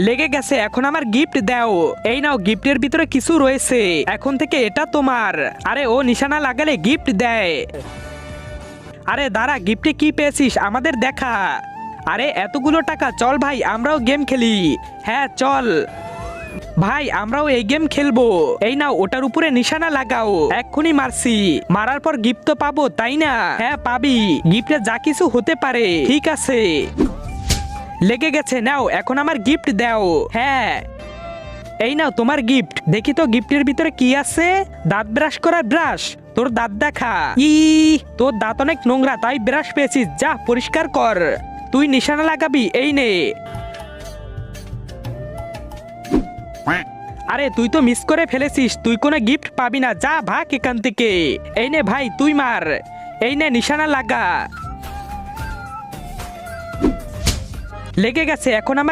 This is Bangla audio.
লেগে গেছে, এখন আমার গিফট দাও। এই নাও, গিফটের ভিতরে কিছু রয়েছে, এখন থেকে এটা তোমার। আরে ও নিশানা লাগালে গিফট দেয়। আরে দাঁড়া, গিফটে কি পেয়েছিস আমাদের দেখা। আরে এতগুলো টাকা, চল ভাই আমরাও গেম খেলি। হ্যাঁ চল ভাই, আমরাও এই গেম খেলবো। এই নাও, ওটার উপরে নিশানা লাগাও। এক্ষুনি মারছি, মারার পর গিফট তো পাবো তাই না? হ্যাঁ পাবি, গিফটে যা কিছু হতে পারে। ঠিক আছে, লেগে গেছে, নাও এখন আমার গিফট দাও। হ্যাঁ এই নাও তোমার গিফট। দেখি তো গিফটের ভিতরে কি আছে। দাঁত ব্রাশ করার ব্রাশ, তোর দাঁত দেখা। তোর দাঁত অনেক নোংরা, তাই ব্রাশ পেয়েছিস, যা পরিষ্কার কর। তুই নিশানা লাগাবি, এই নে। আরে তুই তো মিস করে ফেলেছিস, তুই কোনো গিফট পাবি না, যা ভাগ এখান থেকে। এই নে ভাই, তুই মার। এই নে নিশানা লাগা। লেগে গেছে, এখন আমার